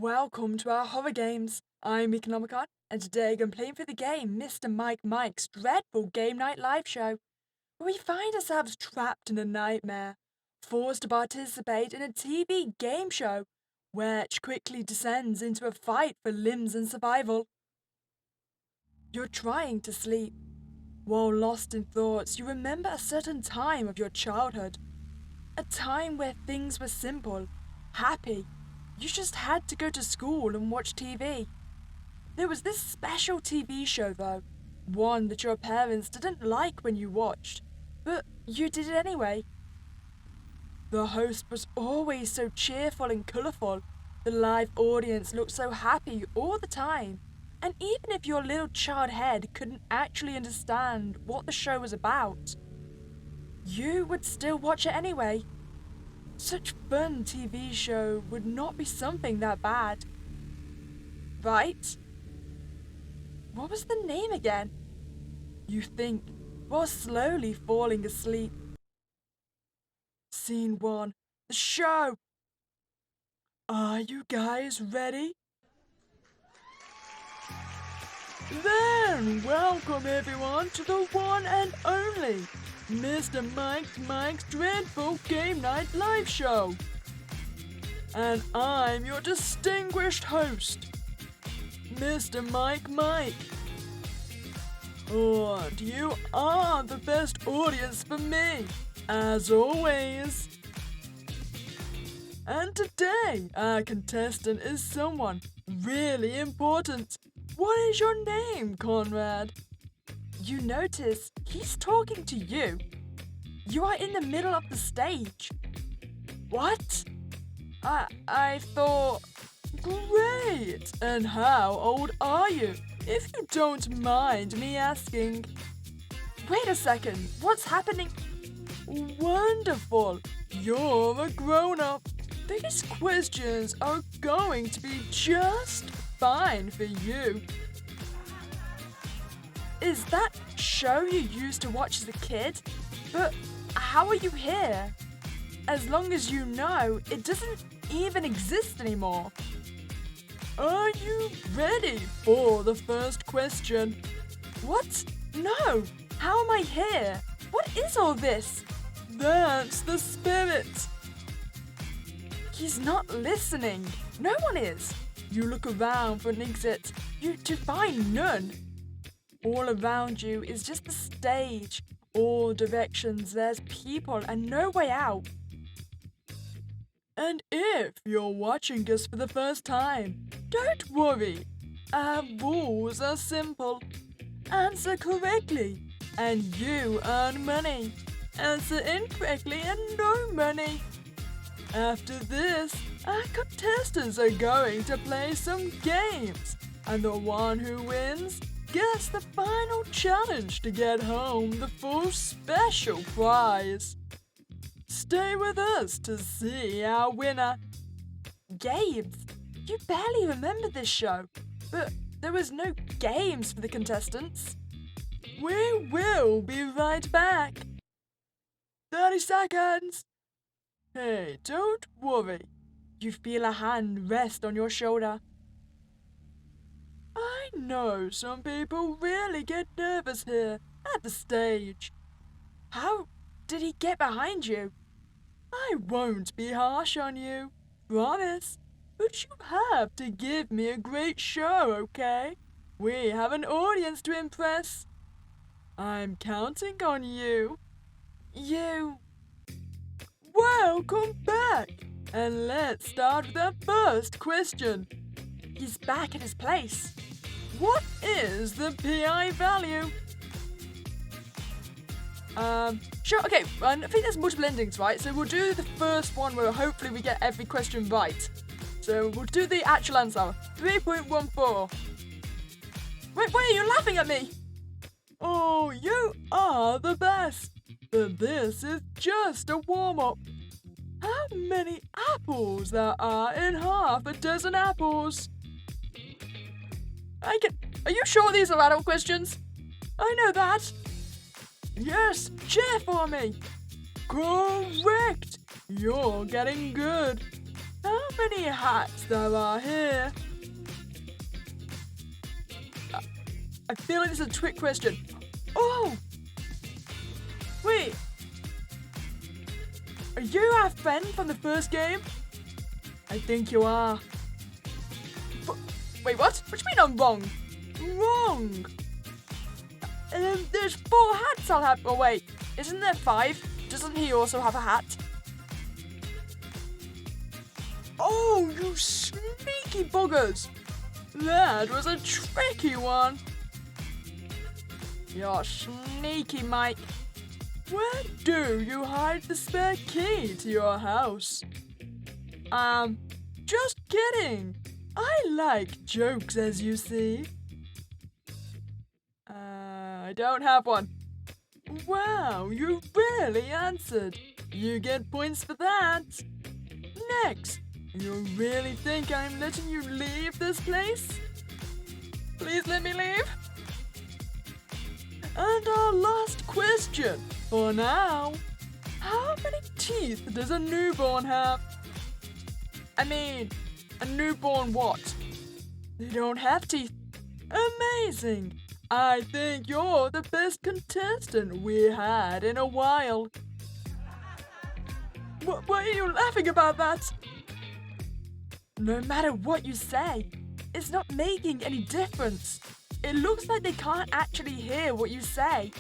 Welcome to our horror games. I'm Meek Nomicon, and today I'm playing for the game Mr. Mike's dreadful game night live show, where we find ourselves trapped in a nightmare, forced to participate in a TV game show, which quickly descends into a fight for limbs and survival. You're trying to sleep. While lost in thoughts, you remember a certain time of your childhood. A time where things were simple, happy. You just had to go to school and watch TV. There was this special TV show though, one that your parents didn't like when you watched, but you did it anyway. The host was always so cheerful and colourful. The live audience looked so happy all the time. And even if your little child head couldn't actually understand what the show was about, you would still watch it anyway. Such fun TV show would not be something that bad. Right? What was the name again? You think, while slowly falling asleep. Scene 1. The show! Are you guys ready? Then, welcome everyone to the one and only Mr. Mike's dreadful game night live show. And I'm your distinguished host, Mr. Mike. And you are the best audience for me, as always. And today, our contestant is someone really important. What is your name, Conrad? You notice he's talking to you. You are in the middle of the stage. What? I thought... Great! And how old are you, if you don't mind me asking? Wait a second, what's happening? Wonderful! You're a grown-up. These questions are going to be just fine for you. Is that show you used to watch as a kid? But how are you here? As long as you know, it doesn't even exist anymore. Are you ready for the first question? What? No! How am I here? What is all this? That's the spirit. He's not listening. No one is. You look around for an exit. You find none. All around you is just the stage. All directions there's people and no way out. And if you're watching us for the first time, don't worry. Our rules are simple. Answer correctly and you earn money. Answer incorrectly and no money. After this, our contestants are going to play some games, and the one who wins gets the final challenge to get home the full special prize. Stay with us to see our winner. Games? You barely remember this show, but there was no games for the contestants. We will be right back. 30 seconds. Hey, don't worry. You feel a hand rest on your shoulder. I know some people really get nervous here at the stage. How did he get behind you? I won't be harsh on you, promise. But you have to give me a great show, okay? We have an audience to impress. I'm counting on you. Welcome back! And let's start with our first question. He's back at his place. What is the PI value? Sure, okay, I think there's multiple endings, right? So we'll do the first one where hopefully we get every question right. So we'll do the actual answer. 3.14. Wait, are you laughing at me? Oh, you are the best. But this is just a warm-up. How many apples there are in half a dozen apples? Are you sure these are adult questions? I know that. Yes, cheer for me. Correct. You're getting good. how many hats there are here? I feel like this is a trick question. Oh! Wait! Are you our friend from the first game? I think you are. Wait, what? What do you mean I'm wrong? Wrong! There's 4 hats I'll have. Oh, wait. Isn't there 5? Doesn't he also have a hat? Oh, you sneaky buggers! That was a tricky one. You're sneaky, Mike. Where do you hide the spare key to your house? Just kidding. I like jokes, as you see. I don't have one. Wow, you really answered. You get points for that. Next, you really think I'm letting you leave this place? Please let me leave. And our last question for now. How many teeth does a newborn have? I mean, a newborn what? They don't have teeth. Amazing. I think you're the best contestant we had in a while. What are you laughing about that? No matter what you say, it's not making any difference. It looks like they can't actually hear what you say.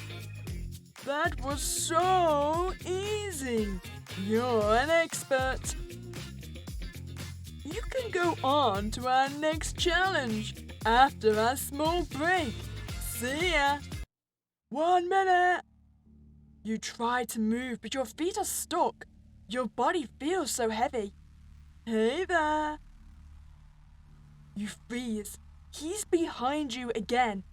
That was so easy. You're an expert. You can go on to our next challenge after our small break. See ya. 1 minute. You try to move, but your feet are stuck. Your body feels so heavy. Hey there. You freeze. He's behind you again.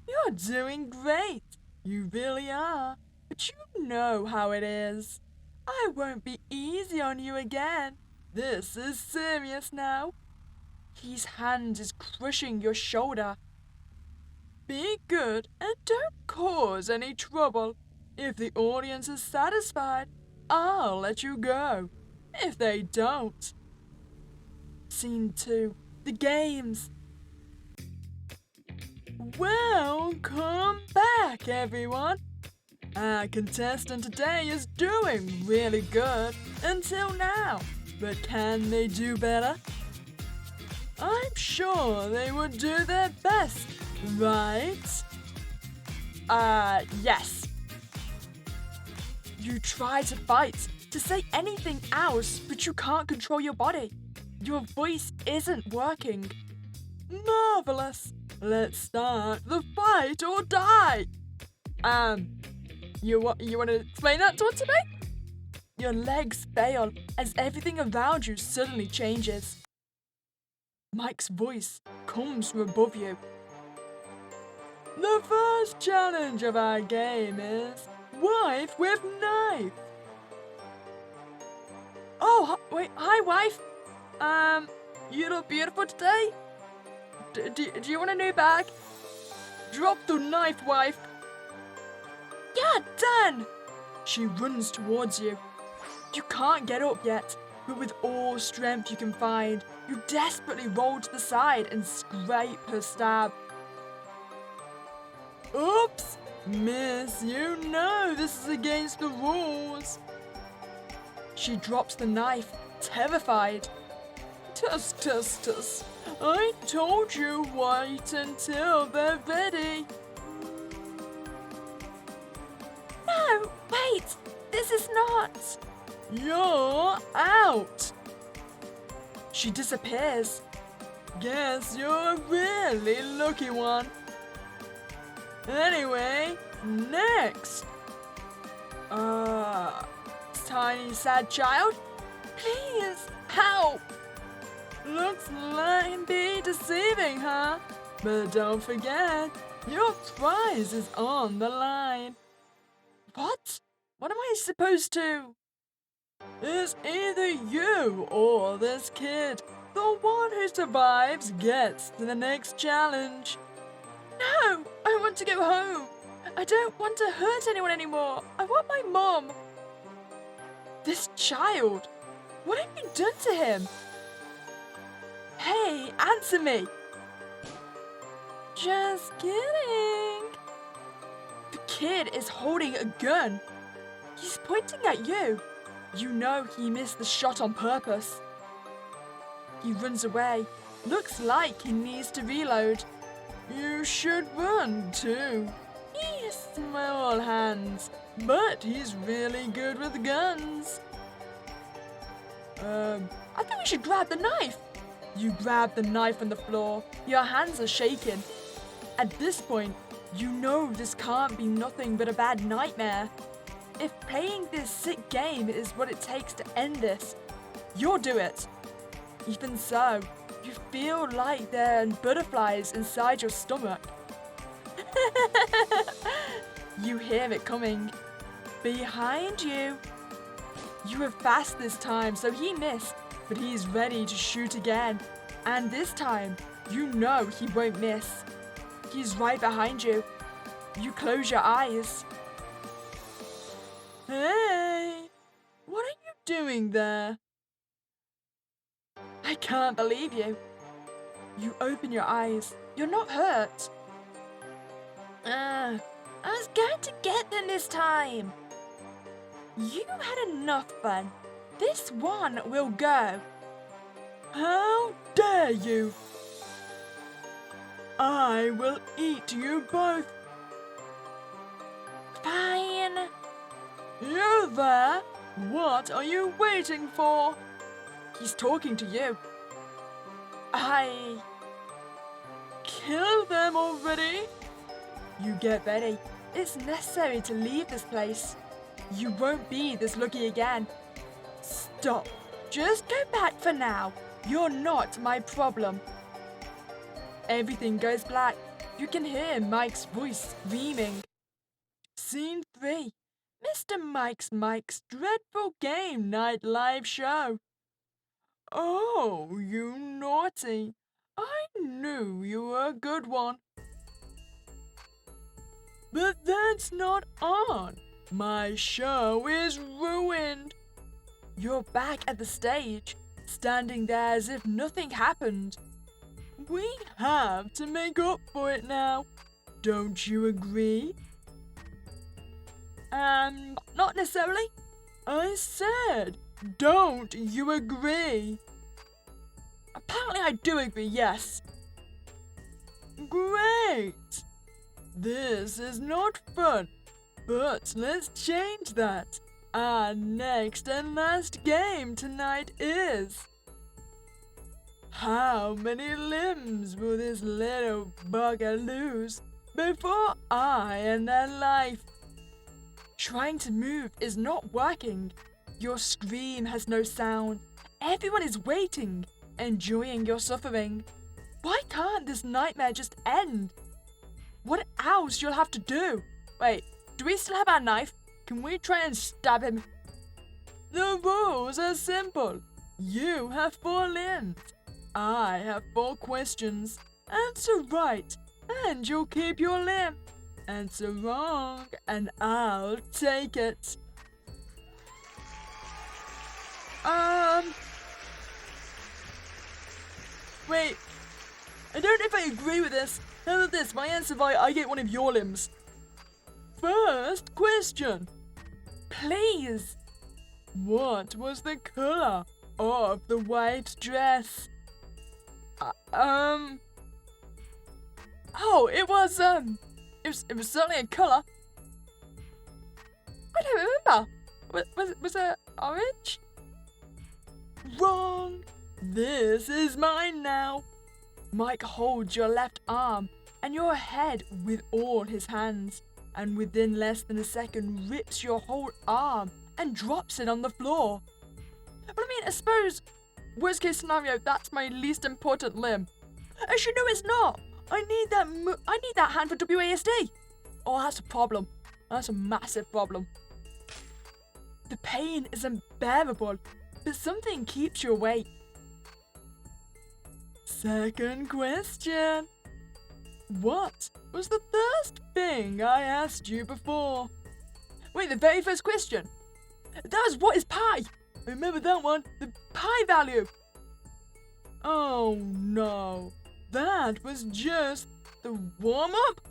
You're doing great. You really are. But you know how it is. I won't be easy on you again. This is serious now. His hand is crushing your shoulder. Be good and don't cause any trouble. If the audience is satisfied, I'll let you go. If they don't. Scene 2. The games. Welcome back, everyone. Our contestant today is doing really good until now. But can they do better? I'm sure they would do their best, right? Yes. You try to fight, to say anything else, but you can't control your body. Your voice isn't working. Marvelous. Let's start the fight or die. You want to explain that to me? Your legs fail as everything around you suddenly changes. Mike's voice comes from above you. The first challenge of our game is Wife with Knife. Oh, wait, hi, wife. You look beautiful today. Do you want a new bag? Drop the knife, wife. Yeah, done. She runs towards you. You can't get up yet, but with all strength you can find, you desperately roll to the side and scrape her stab. Oops! Miss, you know this is against the rules. She drops the knife, terrified. Tuss, tuss, tuss. I told you wait until they're ready. No, wait! This is not... You're out! She disappears. Guess you're a really lucky one. Anyway, next. Tiny sad child? Please, help! Looks like be deceiving, huh? But don't forget, your prize is on the line. What? What am I supposed to? It's either you or this kid. The one who survives gets to the next challenge. No, I want to go home. I don't want to hurt anyone anymore. I want my mom. This child. What have you done to him? Hey, answer me! Just kidding! The kid is holding a gun. He's pointing at you. You know he missed the shot on purpose. He runs away. Looks like he needs to reload. You should run too. He has small hands, but he's really good with guns. I think we should grab the knife. You grab the knife on the floor. Your hands are shaking. At this point, you know this can't be nothing but a bad nightmare. If playing this sick game is what it takes to end this, you'll do it. Even so, you feel like there are butterflies inside your stomach. You hear it coming. Behind you. You were fast this time, so he missed, but he's ready to shoot again. And this time, you know he won't miss. He's right behind you. You close your eyes. Hey, what are you doing there? I can't believe you. You open your eyes. You're not hurt. I was going to get them this time. You had enough fun. This one will go. How dare you? I will eat you both. Fine. You there? What are you waiting for? He's talking to you. Kill them already? You get ready. It's necessary to leave this place. You won't be this lucky again. Stop. Just go back for now. You're not my problem. Everything goes black. You can hear Mike's voice screaming. Scene 3. Mr. Mike's dreadful game night live show. Oh, you naughty. I knew you were a good one. But that's not on. My show is ruined. You're back at the stage, standing there as if nothing happened. We have to make up for it now. Don't you agree? Not necessarily. I said, don't you agree? Apparently I do agree, yes. Great. This is not fun, but let's change that. Our next and last game tonight is... How many limbs will this little bugger lose before I end their life? Trying to move is not working. Your scream has no sound. Everyone is waiting, enjoying your suffering. Why can't this nightmare just end? What else you'll have to do? Wait, do we still have our knife? Can we try and stab him? The rules are simple. You have 4 limbs. I have 4 questions. Answer right, and you'll keep your limb. Answer wrong, and I'll take it. Wait. I don't know if I agree with this. How about this? If I answer right, I get one of your limbs. First question. Please. What was the color of the white dress? Oh, it was certainly a color. I don't remember. Was it orange? Wrong. This is mine now. Mike holds your left arm and your head with all his hands, and within less than a second rips your whole arm and drops it on the floor. But I mean, I suppose, worst case scenario, that's my least important limb. Actually, no, it's not. I need that hand for WASD. Oh, that's a problem. That's a massive problem. The pain is unbearable, but something keeps you awake. Second question. What was the first thing I asked you before? Wait, the very first question? That was, what is pie? remember that one. The pi value. Oh no. That was just the warm-up?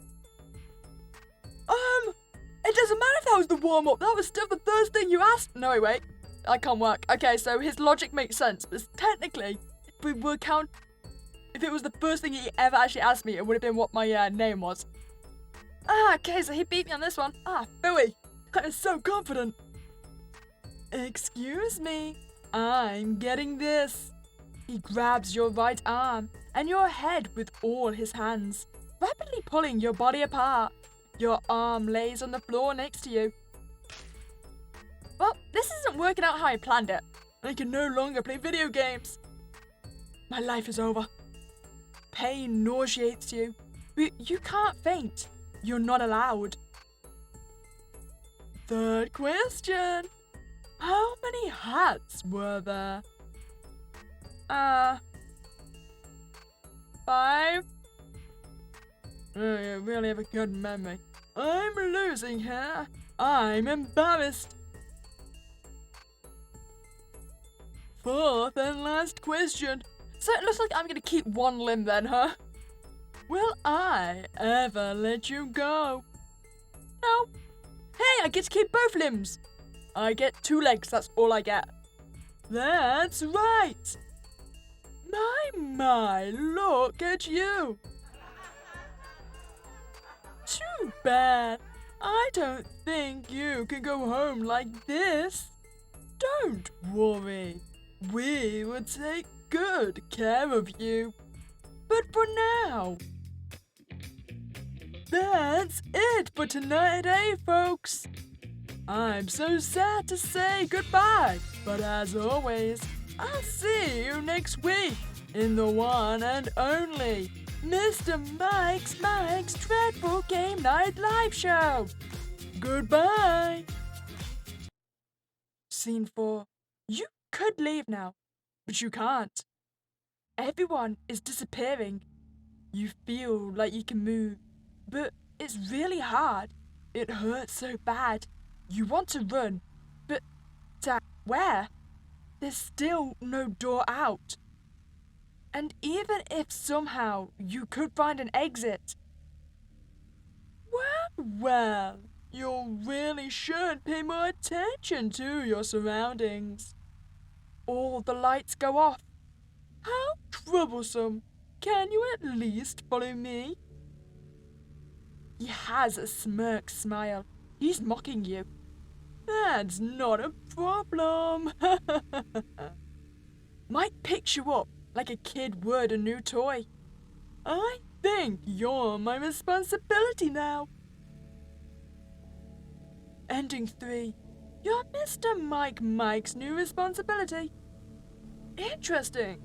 It doesn't matter if that was the warm-up. That was still the first thing you asked. No, wait. I can't work. Okay, so his logic makes sense. But technically, if we would count... If it was the first thing he ever actually asked me, it would have been what my name was. Okay, so he beat me on this one. Philly. I'm so confident. Excuse me. I'm getting this. He grabs your right arm and your head with all his hands, rapidly pulling your body apart. Your arm lays on the floor next to you. Well, this isn't working out how I planned it. I can no longer play video games. My life is over. Pain nauseates you, but you can't faint. You're not allowed. Third question. How many hats were there? 5? Oh, you really have a good memory. I'm losing here. I'm embarrassed. Fourth and last question. So it looks like I'm gonna keep one limb then, huh? Will I ever let you go? No. Hey, I get to keep both limbs. I get 2 legs, that's all I get. That's right. My, look at you. Too bad. I don't think you can go home like this. Don't worry. We will take good care of you. But for now, that's it for tonight, folks? I'm so sad to say goodbye, but as always, I'll see you next week in the one and only Mr. Mike's Dreadful Game Night Live Show. Goodbye. Scene 4. You could leave now, but you can't. Everyone is disappearing. You feel like you can move, but it's really hard. It hurts so bad. You want to run, but where? There's still no door out. And even if somehow you could find an exit, well, you really should pay more attention to your surroundings. All the lights go off. How troublesome. Can you at least follow me? He has a smirk smile. He's mocking you. That's not a problem. Might pick you up like a kid would a new toy. I think you're my responsibility now. Ending 3. You're Mr. Mike's new responsibility. Interesting.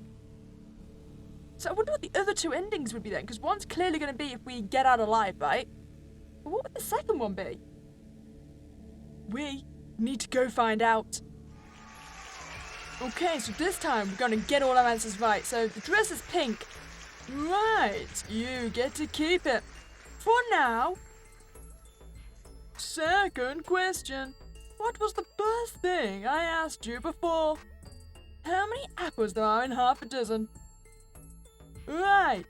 So I wonder what the other 2 endings would be then, because one's clearly going to be if we get out alive, right? But what would the second one be? We need to go find out. Okay, so this time we're going to get all our answers right. So the dress is pink. Right, you get to keep it. For now. Second question. What was the first thing I asked you before? How many apples there are in half a dozen? Right,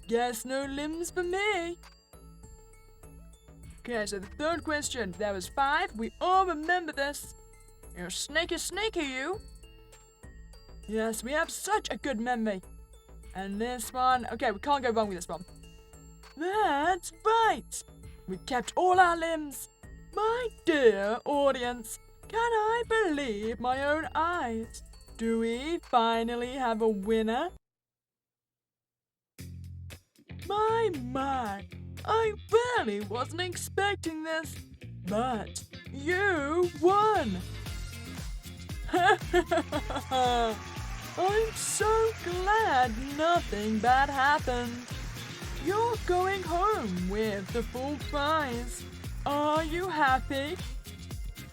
guess no limbs for me. Okay, so the third question. There was 5. We all remember this. You're sneaky, you. Yes, we have such a good memory. And this one, okay, we can't go wrong with this one. That's right. We kept all our limbs. My dear audience, can I believe my own eyes? Do we finally have a winner? My, I really wasn't expecting this, but you won. I'm so glad nothing bad happened. You're going home with the full prize. Are you happy?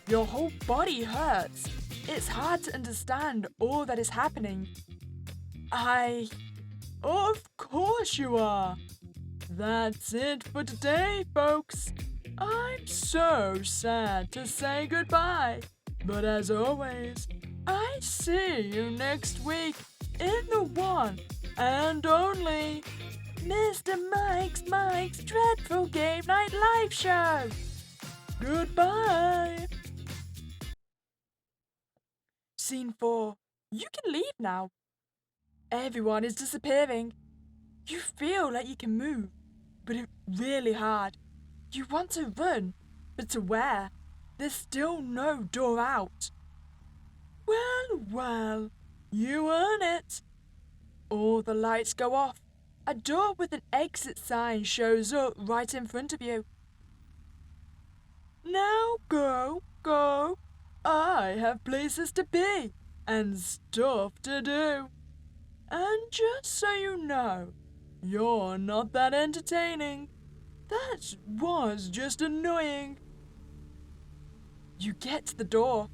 Your whole body hurts. It's hard to understand all that is happening. Of course you are. That's it for today, folks. I'm so sad to say goodbye. But as always, I see you next week in the one and only Mr. Mike's Dreadful Game Night Live Show. Goodbye. Scene 4. You can leave now. Everyone is disappearing. You feel like you can move, but it's really hard. You want to run, but to where? There's still no door out. Well, you earn it. All the lights go off. A door with an exit sign shows up right in front of you. Now go. I have places to be and stuff to do. And just so you know, you're not that entertaining. That was just annoying. You get to the door.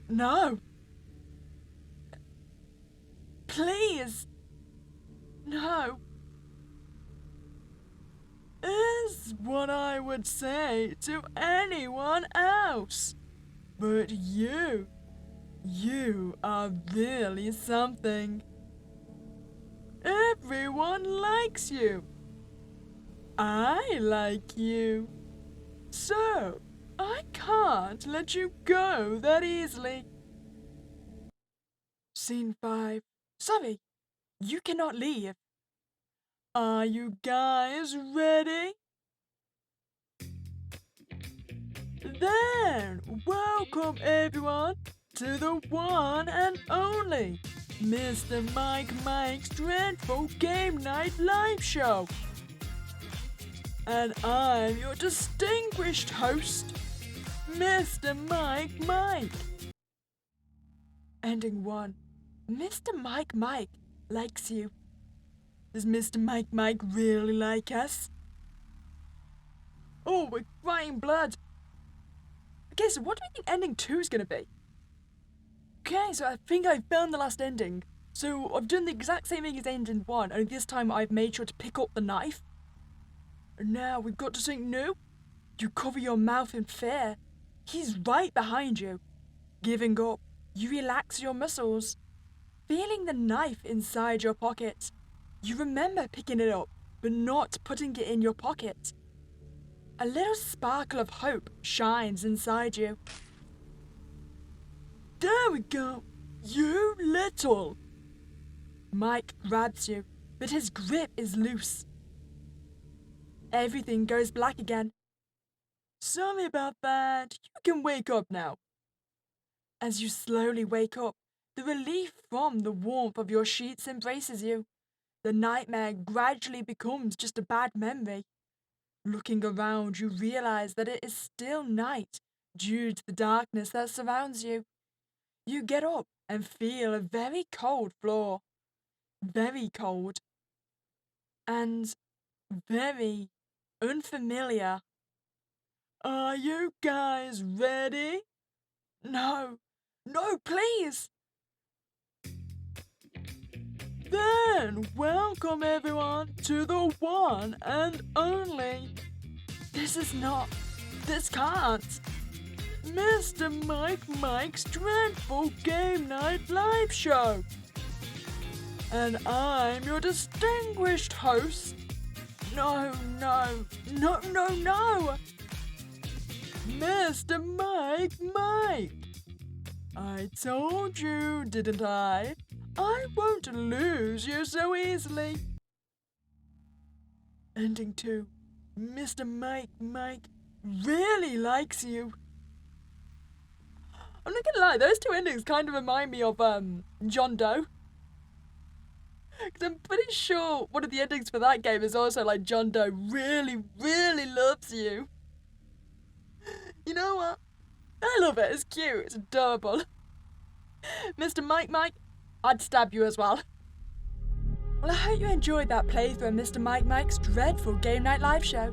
No. Please. No. Is what I would say to anyone else. But you are really something. Everyone likes you. I like you. So, I can't let you go that easily. Scene 5. Sorry, you cannot leave. Are you guys ready? Then, welcome everyone to the one and only Mr. Mike's Dreadful Game Night Live Show. And I'm your distinguished host, Mr. Mike. Ending 1. Mr. Mike likes you. Does Mr. Mike really like us? Oh, we're crying blood. Okay, so what do we think ending 2 is going to be? Okay, so I think I've found the last ending. So I've done the exact same thing as ending 1, only this time I've made sure to pick up the knife. And now we've got to something new. You cover your mouth in fear. He's right behind you. Giving up, you relax your muscles. Feeling the knife inside your pocket. You remember picking it up, but not putting it in your pocket. A little sparkle of hope shines inside you. There we go. You little. Mike grabs you, but his grip is loose. Everything goes black again. Sorry about that. You can wake up now. As you slowly wake up, the relief from the warmth of your sheets embraces you. The nightmare gradually becomes just a bad memory. Looking around, you realize that it is still night due to the darkness that surrounds you. You get up and feel a very cold floor. Very cold. And very unfamiliar. Are you guys ready? No, please! Then, welcome everyone to the one and only. This can't. Mr. Mike's Dreadful Game Night Live Show. And I'm your distinguished host. No. Mr. Mike. I told you, didn't I? I won't lose you so easily. Ending 2. Mr. Mike really likes you. I'm not gonna lie, those 2 endings kind of remind me of John Doe. Because I'm pretty sure one of the endings for that game is also like John Doe really loves you. You know what? I love it. It's cute. It's adorable. Mr. Mike, I'd stab you as well. Well, I hope you enjoyed that playthrough of Mr. Mike's Dreadful Game Night Live Show.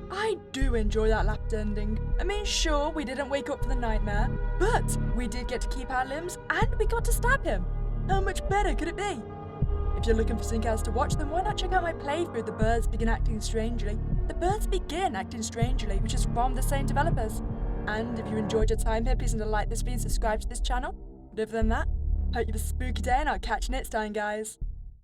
I do enjoy that last ending. I mean, sure, we didn't wake up from the nightmare, but we did get to keep our limbs and we got to stab him. How much better could it be? If you're looking for something else to watch, then why not check out my playthrough The Birds Begin Acting Strangely? The Birds Begin Acting Strangely, which is from the same developers. And if you enjoyed your time here, please don't like this video and subscribe to this channel. But other than that, hope you have a spooky day and I'll catch you next time, guys.